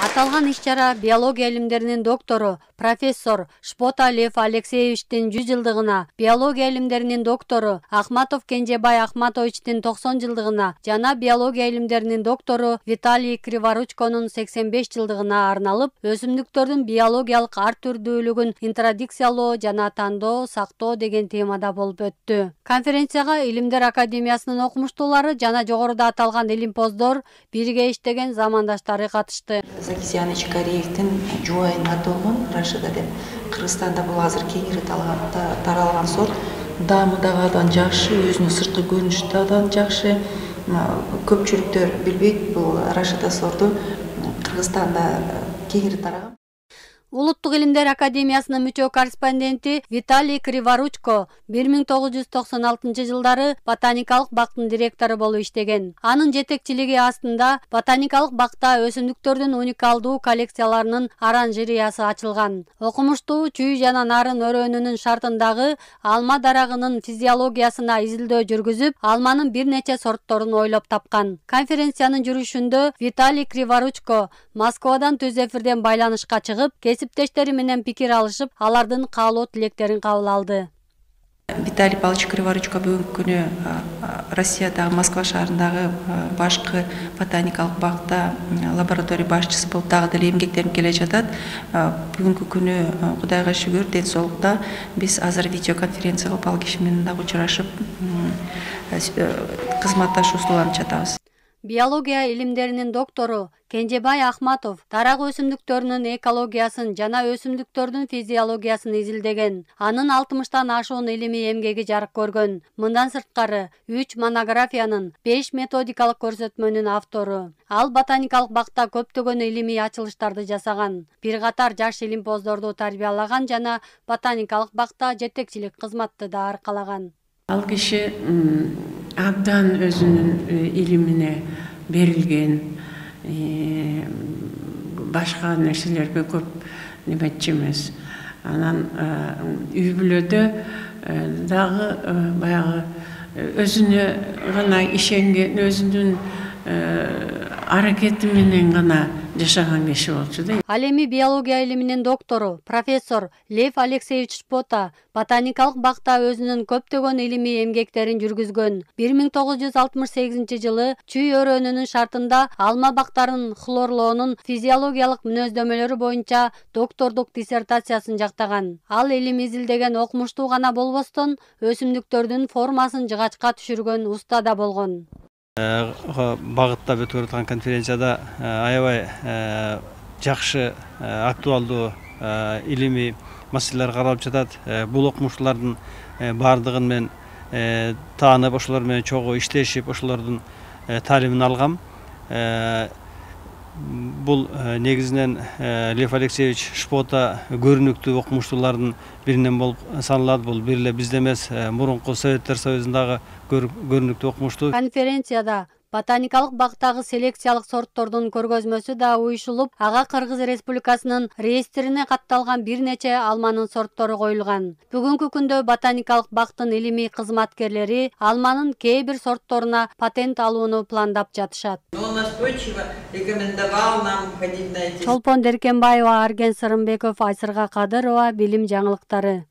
Аталган иш-чара биология илимдеринин доктору, профессор Шпота Лев Алексеевичтин 100 жылдыгына, биология илимдеринин доктору Ахматов Кенжебай Ахматовичтин 90 жылдыгына жана биология илимдеринин доктору Виталий Криворучконун 85 жылдыгына арналып, өсүмдүктөрдүн биологиялык ар түрдүүлүгүн интродукциялоо жана тандоо, сактоо деген темада болуп өттү. Конференцияга Илимдер академиясынын окумуштуулары жана жогоруда аталган илимпоздор, бирге иштеген замандаштары катышты. Закисьяныч Кореевтин жубайына толгон Рашида деп Кыргызстанда бул азыр кеңири таралган сорт. Дамы дагы абдан жакшы, өзүнүн сырткы көрүнүшү да абдан жакшы. Көпчүлүктөр билбейт, бул Рашида сорту Кыргызстанда кеңири тараган. Улуттук илимдер академиясынын мүчө корреспонденти Виталий Криворучко 1996 жылдары ботаникалык бактын директору болуп иштеген. Анын жетекчилиги астында ботаникалык бакта өсүмдүктөрдүн уникалдуу коллекцияларынын оранжереясы ачылган. Окумуштуу чүй жана нарын өрөөнүнүн шартындагы алма дарагынын физиологиясына изилдөө жүргүзүп, алманын бир нече сортторун ойлоп тапкан. Конференциянын жүрүшүндө Виталий Криворучко Москвадан түз эфирден байланышка чыгып, кесиптештери менен пикир алышып, алардын каалоо тилектерин кабыл алды. Виталий Павлович Криворучко бүгүнкү күнү Россиядагы Москва шаарындагы башкы ботаникалык бакта лаборатория башчысы болуп дагы деле эмгектенип келе жатат. Бүгүнкү күнү Кудайга шүгүр, ден соолукта биз азыр видеоконференция кылып ал киши менен дагы учурашып, кызматташуусуланып жатабыз. Биология илимдеринин доктору Кенжебай Ахматов дарак өсүмдүктөрүнүн экологиясын жана өсүмдүктөрдүн физиологиясын изилдеген. Анын 60тан ашуун илимий эмгеги жарык көргөн. Мындан сырткары 3 монографиянын, 5 методикалык көрсөтмөнүн автору. Ал ботаникалык бакта көптөгөн илимий ачылыштарды жасаган. Бир катар жаш илимпоздорду тарбиялаган жана ботаникалык бакта жетекчилик кызматты да аркалаган. Ал киши абдан өзүнүн илимине берилген, башка нерселерге көп неметчи эмес. Анан үй бүлөдө дагы баягы өзүнө гана ишенген, өзүнүн аракети менен гана жашаган киши болчу да. Ал эми биология илиминин доктору, профессор Лев Алексеевич Шпота ботаникалык бакта өзүнүн көптөгөн илимий эмгектерин жүргүзгөн. 1968 жылы чүй өрөөнүнүн шартында алма бактарынын хлорлоонун физиологиялык мүнөздөмөлөрү боюнча доктордук диссертациясын жактаган. Ал илим изилдеген окумуштуу гана болбостон, өсүмдүктөрдүн формасын жыгачка түшүргөн уста да болгон. Багыттап өтүп аткан конференцияда аябай жакшы, актуалдуу илимий маселелер каралып жатат. Бул окумуштуулардын бардыгын мен таанып, ошолор менен чогуу иштешип, ошолордун таалимин алгам. Бул негизинен Лев Алексеевич Шпота көрүнүктүү окумуштуулардын биринен болуп саналат. Бул бир эле бизде эмес, мурунку Советтер Союзундагы көрүнүктүү окумуштуу. Конференцияда ботаникалык бактагы селекциялык сорттордун көргөзмөсү да уюшулуп, ага Кыргыз Республикасынын реестрине катталган бир нече алманын сорттору коюлган. Бүгүнкү күндө ботаникалык бактын илимий кызматкерлери алманын кээ бир сортторуна патент алууну пландап жатышат. Чолпон Деркенбаева, Арген Сырымбеков, Айсырга Кадырова, билим жаңылыктары.